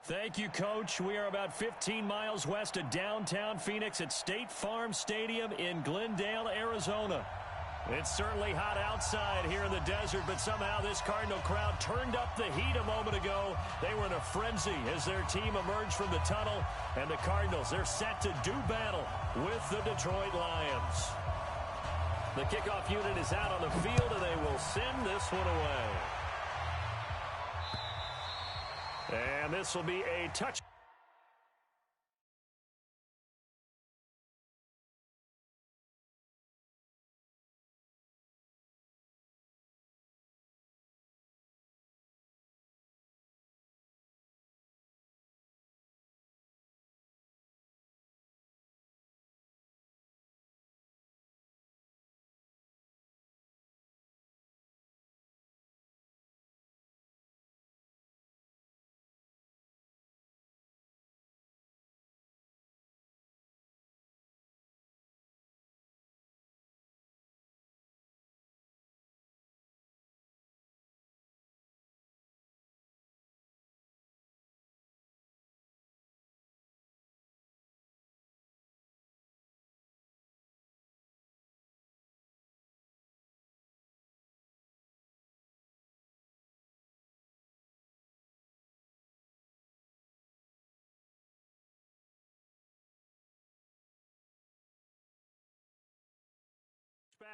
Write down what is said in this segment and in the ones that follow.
Thank you, Coach. We are about 15 miles west of downtown Phoenix at State Farm Stadium in Glendale, Arizona. It's certainly hot outside here in the desert, but somehow this Cardinal crowd turned up the heat a moment ago. They were in a frenzy as their team emerged from the tunnel, and the Cardinals, they're set to do battle with the Detroit Lions. The kickoff unit is out on the field, and they will send this one away. And this will be a touch.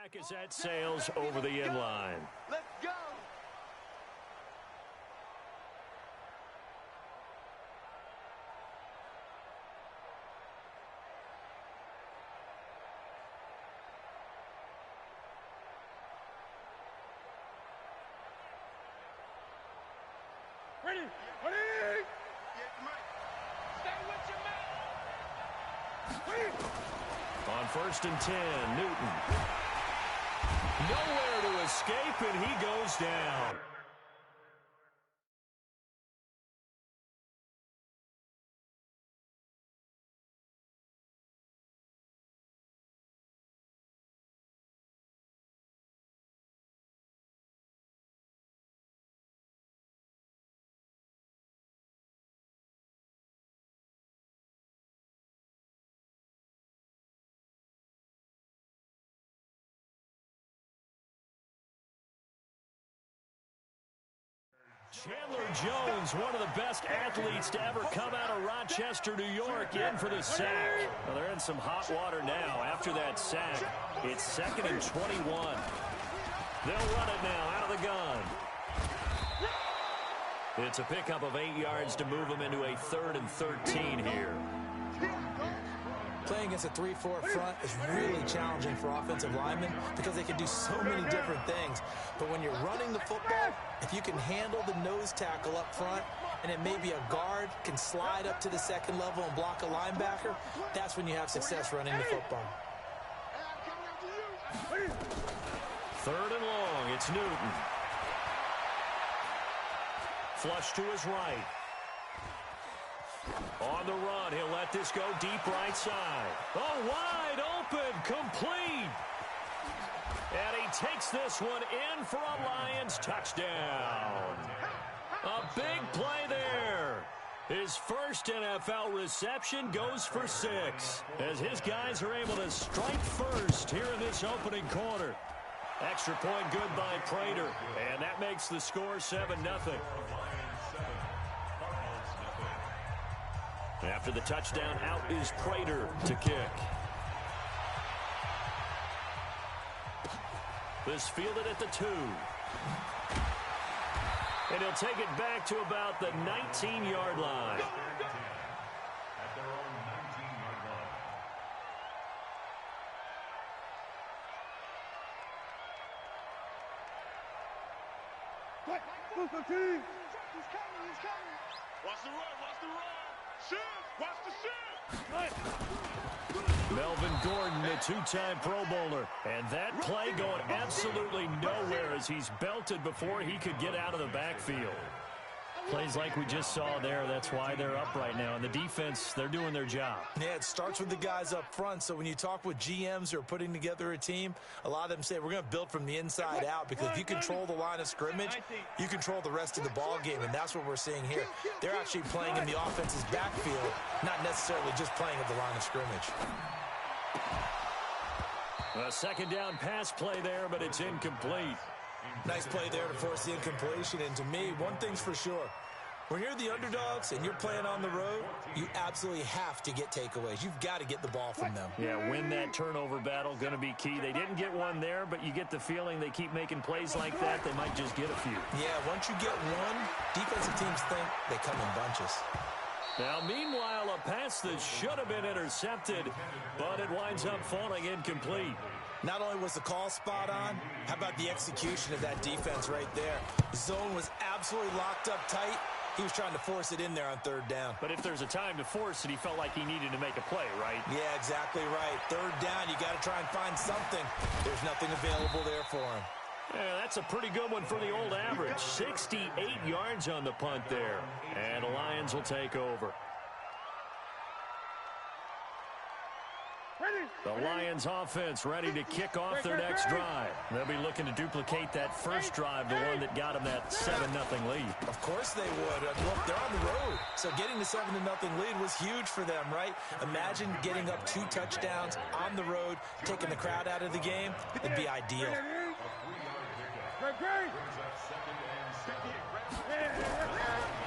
Back as that sails over the end line. Let's go. Ready. Ready. Stay with your man. On 1st and 10, Newton. Nowhere to escape, and he goes down. Chandler Jones, one of the best athletes to ever come out of Rochester, New York, in for the sack. Well, they're in some hot water now after that sack. It's 2nd and 21. They'll run it now out of the gun. It's a pickup of 8 yards to move them into a 3rd and 13 here. Playing against a 3-4 front is really challenging for offensive linemen because they can do so many different things. But when you're running the football, if you can handle the nose tackle up front, and it may be a guard, can slide up to the 2nd level and block a linebacker, that's when you have success running the football. 3rd and long, it's Newton. Flush to his right. On the run, he'll let this go deep right side. Oh, wide open, complete. And he takes this one in for a Lions touchdown. A big play there. His first NFL reception goes for 6, as his guys are able to strike first here in this opening quarter. Extra point good by Prater, and that makes the score 7-0. After the touchdown, out is Prater to kick. This fielded at the 2. And he'll take it back to about the 19-yard line. At their own 19-yard line. He's coming. He's coming. Watch the run. Watch the run. Shift! Watch the shift! Melvin Gordon, a 2-time Pro Bowler. And that play going absolutely nowhere as he's belted before he could get out of the backfield. Plays like we just saw there, that's why they're up right now. And the defense, they're doing their job. Yeah, it starts with the guys up front. So when you talk with GMs who are putting together a team, a lot of them say we're going to build from the inside out, because if you control the line of scrimmage, you control the rest of the ball game, and that's what we're seeing here. They're actually playing in the offense's backfield, not necessarily just playing at the line of scrimmage. A second down pass play there, but it's incomplete. Nice play there to force the incompletion. And to me, one thing's for sure. When you're the underdogs and you're playing on the road, you absolutely have to get takeaways. You've got to get the ball from them. Yeah, win that turnover battle, going to be key. They didn't get one there, but you get the feeling they keep making plays like that, they might just get a few. Yeah, once you get one, defensive teams think they come in bunches. Now, meanwhile, a pass that should have been intercepted, but it winds up falling incomplete. Not only was the call spot on, how about the execution of that defense right there? The zone was absolutely locked up tight. He was trying to force it in there on third down. But if there's a time to force it, he felt like he needed to make a play, right? Yeah, exactly right. Third down, you got to try and find something. There's nothing available there for him. Yeah, that's a pretty good one for the old average. 68 yards on the punt there. And the Lions will take over. The Lions offense ready to kick off their next drive. They'll be looking to duplicate that first drive, the one that got them that 7-0 lead. Of course they would. Look, they're on the road. So getting the 7-0 lead was huge for them, right? Imagine getting up 2 touchdowns on the road, taking the crowd out of the game. It'd be ideal.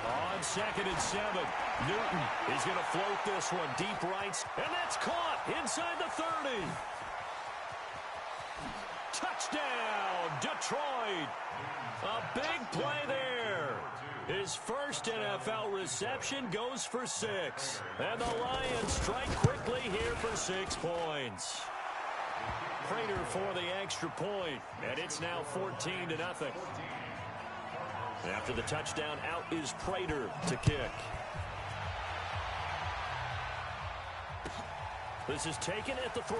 On 2nd and 7, Newton is going to float this one deep right, and that's caught inside the 30. Touchdown, Detroit. A big play there. His first NFL reception goes for 6. And the Lions strike quickly here for 6 points. Prater for the extra point, and it's now 14-0. After the touchdown, out is Prater to kick. This is taken at the 3.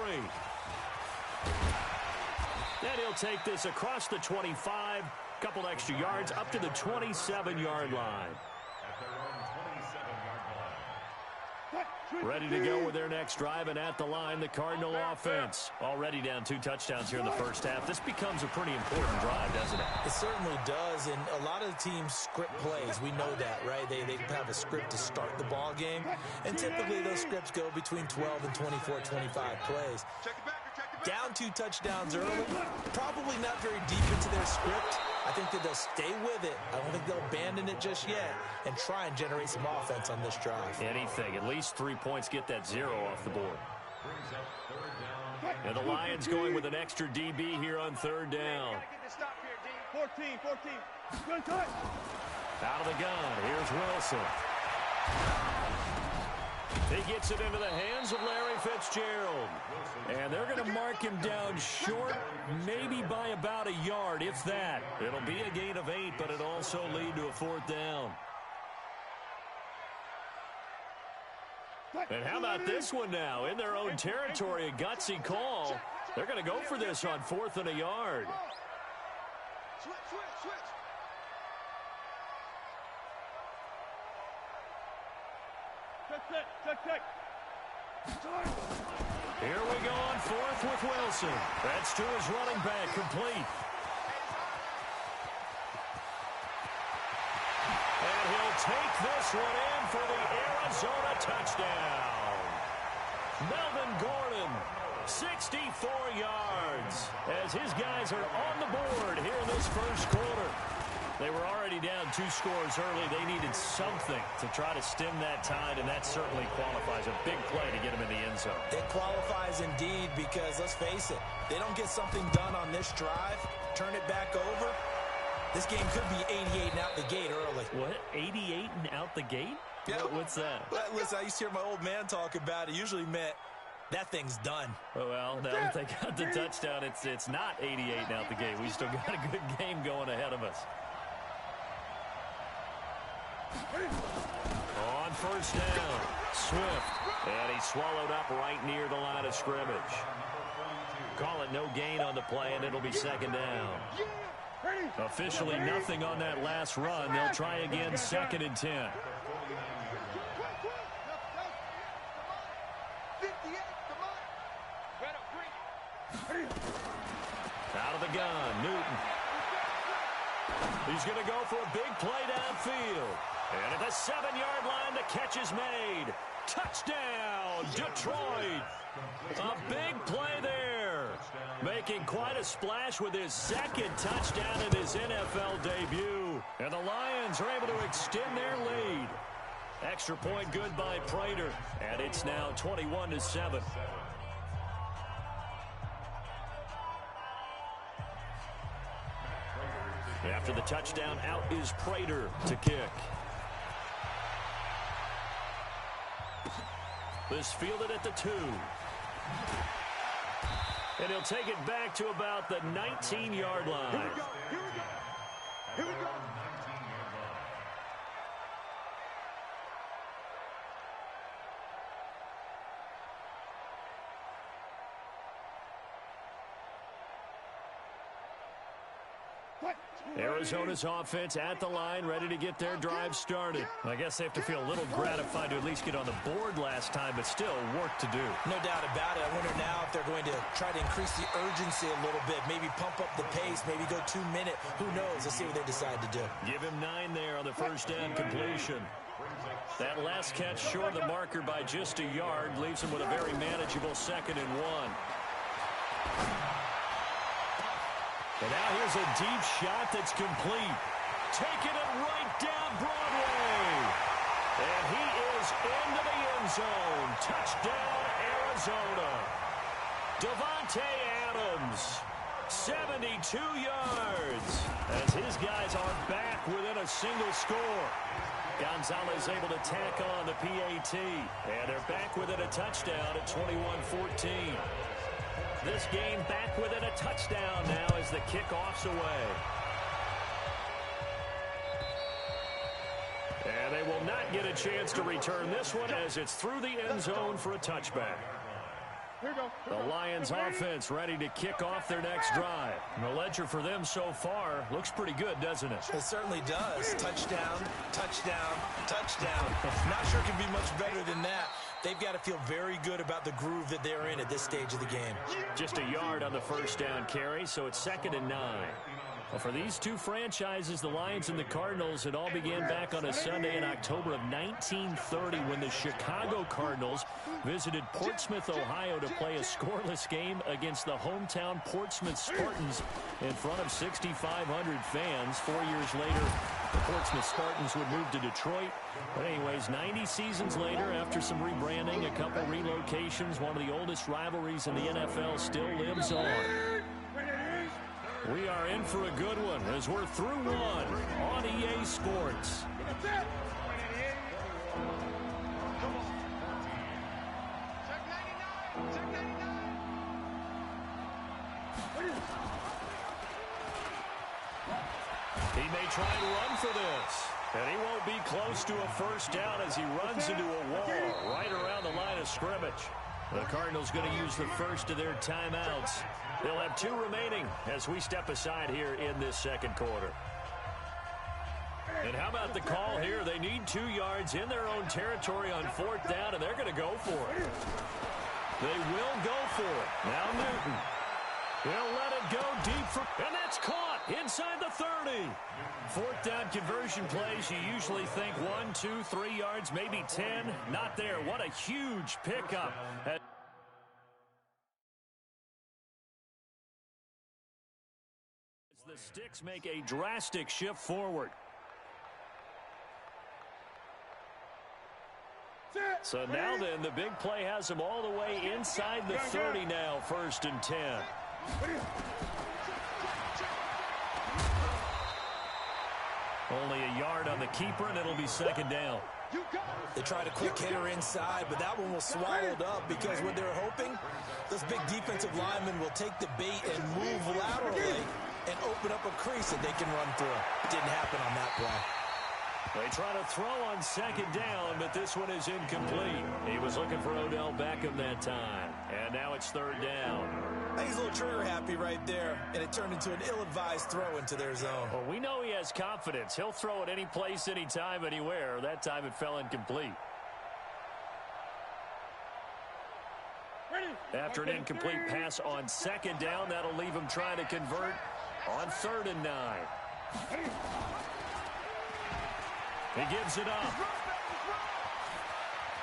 And he'll take this across the 25, couple extra yards, up to the 27-yard line. Ready to go with their next drive, and at the line, the Cardinal offense. Already down 2 touchdowns here in the first half. This becomes a pretty important drive, doesn't it? It certainly does, and a lot of the teams script plays. We know that, right? They have a script to start the ball game, and typically those scripts go between 12 and 24, 25 plays. Down 2 touchdowns early, probably not very deep into their script. I think that they'll stay with it. I don't think they'll abandon it just yet and try and generate some offense on this drive. Anything. At least 3 points, get that 0 off the board. And the Lions going with an extra DB here on 3rd down. 14. Good touch. Out of the gun. Here's Wilson. He gets it into the hands of Larry Fitzgerald. And they're going to mark him down short, maybe by about a yard, if that. It'll be a gain of 8, but it'll also lead to a 4th down. And how about this one now? In their own territory, a gutsy call. They're going to go for this on 4th and a yard. Switch. Check. Here we go on 4th with Wilson. That's to his running back, complete. And he'll take this one in for the Arizona touchdown. Melvin Gordon, 64 yards, as his guys are on the board here in this first quarter. They were already down 2 scores early. They needed something to try to stem that tide, and that certainly qualifies. A big play to get him in the end zone. It qualifies indeed, because let's face it, they don't get something done on this drive, turn it back over, this game could be 88 and out the gate early. What? 88 and out the gate? Yeah. What's that? Listen, I used to hear my old man talk about it. Usually meant that thing's done. Well, now that they got the touchdown, it's not 88 and out the gate. We still got a good game going ahead of us. On 1st down, Swift, and he's swallowed up right near the line of scrimmage. Call it no gain on the play, and it'll be 2nd down. Officially nothing on that last run. They'll try again, 2nd and 10. Out of the gun, Newton. He's going to go for a big play downfield. And at the 7-yard line, the catch is made. Touchdown, Detroit. A big play there. Making quite a splash with his 2nd touchdown in his NFL debut. And the Lions are able to extend their lead. Extra point good by Prater. And it's now 21-7. After the touchdown, out is Prater to kick. This fielded at the 2. And he'll take it back to about the 19-yard line. Here we go. Arizona's offense at the line, ready to get their drive started. I guess they have to feel a little gratified to at least get on the board last time, but still work to do. No doubt about it. I wonder now if they're going to try to increase the urgency a little bit, maybe pump up the pace, maybe go 2-minute. Who knows? Let's see what they decide to do. Give him 9 there on the first down completion. That last catch short of the marker by just a yard leaves him with a very manageable 2nd and 1. And now here's a deep shot that's complete. Taking it right down Broadway. And he is into the end zone. Touchdown, Arizona. Davante Adams, 72 yards. As his guys are back within a single score. Gonzalez able to tack on the PAT. And they're back within a touchdown at 21-14. This game back within a touchdown now as the kickoff's away. And they will not get a chance to return this one as it's through the end zone for a touchback. The Lions offense ready to kick off their next drive. And the ledger for them so far looks pretty good, doesn't it? It certainly does. Touchdown, touchdown, touchdown. Not sure it can be much better than that. They've got to feel very good about the groove that they're in at this stage of the game. Just a yard on the first down carry, so it's 2nd and 9. Well, for these two franchises, the Lions and the Cardinals, it all began back on a Sunday in October of 1930 when the Chicago Cardinals visited Portsmouth, Ohio to play a scoreless game against the hometown Portsmouth Spartans in front of 6,500 fans. 4 years later, the Portsmouth Spartans would move to Detroit. But anyways, 90 seasons later, after some rebranding, a couple relocations, one of the oldest rivalries in the NFL still lives on. We are in for a good one as we're through one on EA Sports. He may try and run for this. And he won't be close to a first down as he runs into a wall right around the line of scrimmage. The Cardinals going to use the first of their timeouts. They'll have 2 remaining as we step aside here in this second quarter. And how about the call here? They need 2 yards in their own territory on 4th down, and they're going to go for it. They will go for it. Now Newton. They'll let it go deep for, and that's caught inside the 30. 4th down conversion plays, you usually think 1, 2, 3 yards, maybe 10. Not there. What a huge pickup. The Sticks make a drastic shift forward. So now then, the big play has them all the way inside the 30 now, 1st and 10. Only a yard on the keeper, and it'll be 2nd down. They tried a quick hitter inside, but that one was swallowed up because what they're hoping, those big defensive linemen will take the bait and move laterally and open up a crease that they can run through. Didn't happen on that play. They try to throw on second down, but this one is incomplete. He was looking for Odell Beckham that time. And now it's third down. I think he's a little trigger happy right there, and it turned into an ill-advised throw into their zone. Well, we know he has confidence. He'll throw it any place, anytime, anywhere. That time it fell incomplete. After an incomplete pass on second down, that'll leave him trying to convert on 3rd and 9. He gives it up.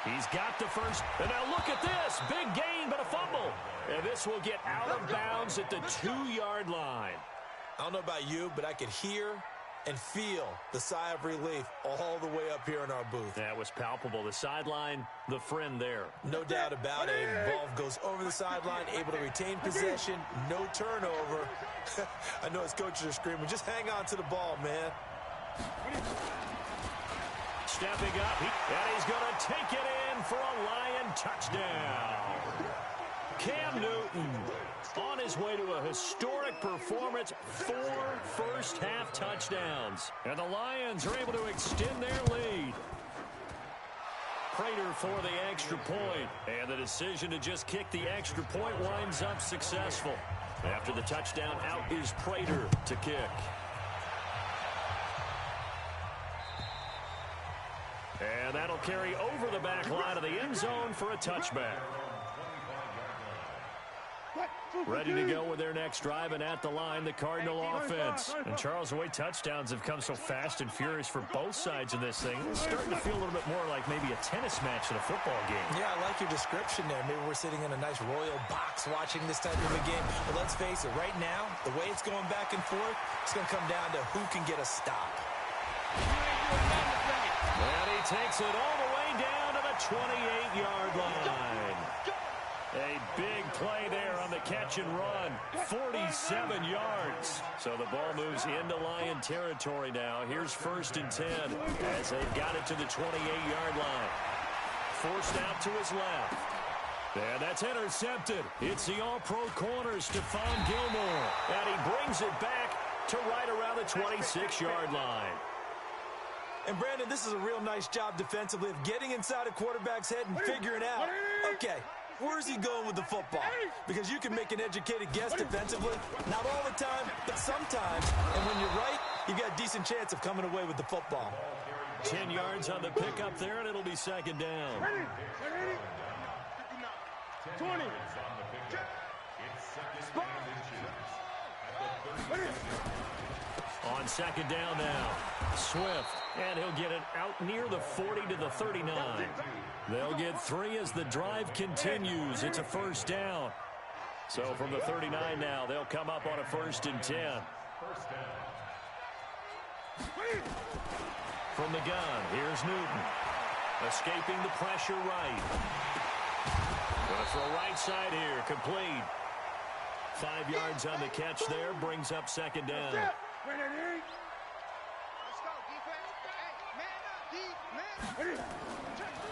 He's got the first. And now look at this. Big gain, but a fumble. And this will get out of bounds at the 2-yard line. I don't know about you, but I could hear and feel the sigh of relief all the way up here in our booth. That was palpable. The sideline, the friend there. No doubt about it. Ball goes over the sideline, able to retain possession, no turnover. I know his coaches are screaming, just hang on to the ball, man. Stepping up, and he's going to take it in for a Lion touchdown. Cam Newton on his way to a historic performance, 4 first-half touchdowns. And the Lions are able to extend their lead. Prater for the extra point, and the decision to just kick the extra point winds up successful. After the touchdown, out is Prater to kick. And that'll carry over the back line of the end zone for a touchback. Ready to go with their next drive, and at the line, the Cardinal offense. And Charles, the way touchdowns have come so fast and furious for both sides in this thing, it's starting to feel a little bit more like maybe a tennis match than a football game. Yeah, I like your description there. Maybe we're sitting in a nice royal box watching this type of a game. But let's face it, right now, the way it's going back and forth, it's going to come down to who can get a stop. And he takes it all the way down to the 28-yard line. A big play there on the catch and run. 47 yards. So the ball moves into Lion territory now. Here's 1st and 10 as they've got it to the 28-yard line. Forced out to his left. And that's intercepted. It's the all-pro corner, Stephon Gilmore. And he brings it back to right around the 26-yard line. And, Brandon, this is a real nice job defensively of getting inside a quarterback's head and figuring out, okay, where's he going with the football? Because you can make an educated guess defensively. Not all the time, but sometimes. And when you're right, you've got a decent chance of coming away with the football. 10 yards on the pickup there, and it'll be 2nd down. 20. On 2nd down now, Swift, and he'll get it out near the 40 to the 39. They'll get 3 as the drive continues. It's a 1st down. So from the 39 now, they'll come up on a 1st and 10. From the gun, here's Newton. Escaping the pressure right. Going to throw right side here, complete. 5 yards on the catch there, brings up 2nd down.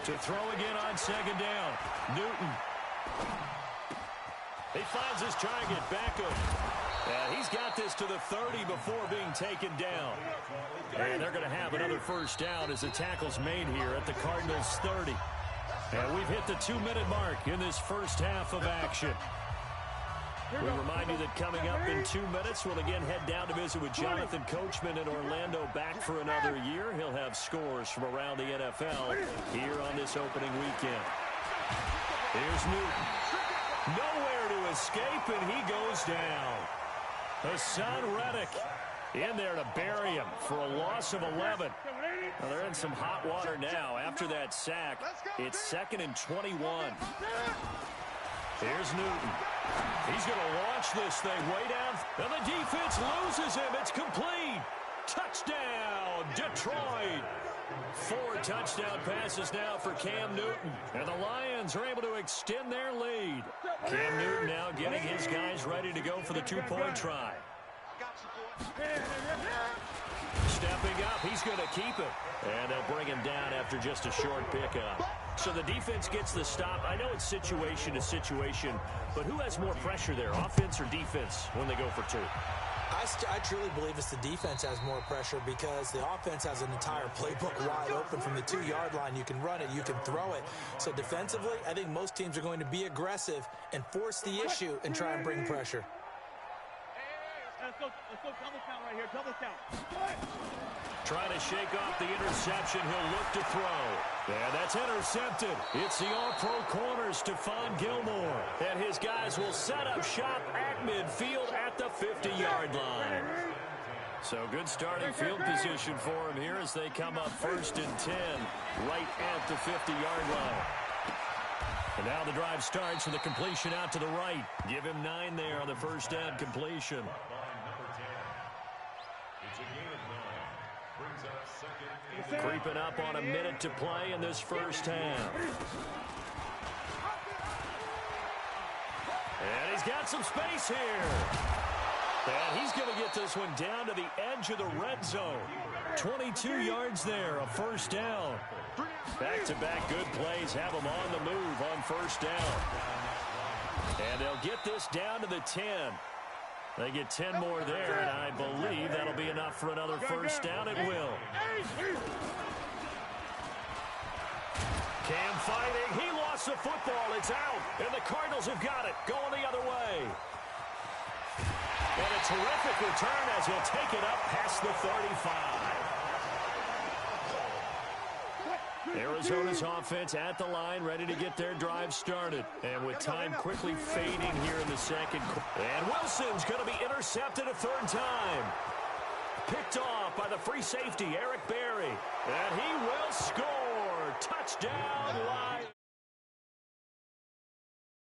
To throw again on 2nd down. Newton. He finds his target, Beckham. And he's got this to the 30 before being taken down. And they're going to have another 1st down as the tackle's made here at the Cardinals' 30. And we've hit the 2-minute mark in this first half of action. We remind you that coming up in 2 minutes, we'll again head down to visit with Jonathan Coachman in Orlando, back for another year. He'll have scores from around the NFL here on this opening weekend. Here's Newton. Nowhere to escape, and he goes down. Hassan Reddick in there to bury him for a loss of 11. Well, they're in some hot water now. After that sack, it's 2nd and 21. Here's Newton. He's going to launch this thing way down. And the defense loses him. It's complete. Touchdown, Detroit. 4 touchdown passes now for Cam Newton. And the Lions are able to extend their lead. Cam Newton now getting his guys ready to go for the 2-point try. Step stepping up. He's going to keep it. And they'll bring him down after just a short pickup. So the defense gets the stop. I know it's situation to situation, but who has more pressure there, offense or defense, when they go for two? I truly believe it's the defense has more pressure because the offense has an entire playbook wide open from the 2-yard line. You can run it, you can throw it. So defensively, I think most teams are going to be aggressive and force the issue and try and bring pressure. Let's go double count right here, double count. Trying to shake off the interception. He'll look to throw. And that's intercepted. It's the all-pro corner, Stephon Gilmore. And his guys will set up shop at midfield at the 50-yard line. So good starting field position for him here as they come up 1st and 10 right at the 50-yard line. And now the drive starts with a completion out to the right. Give him 9 there on the first down completion. Creeping up on a minute to play in this first half. And he's got some space here. And he's going to get this one down to the edge of the red zone. 22 yards there, a first down. Back-to-back good plays have them on the move on first down. And they'll get this down to the 10. They get 10 more there, and I believe that'll be enough for another first down. It will. Cam fighting. He lost the football. It's out. And the Cardinals have got it. Going the other way. And a terrific return as he'll take it up past the 35. Arizona's offense at the line, ready to get their drive started. And with time quickly fading here in the second. And Wilson's going to be intercepted a 3rd time. Picked off by the free safety, Eric Berry. And he will score. Touchdown, Lions.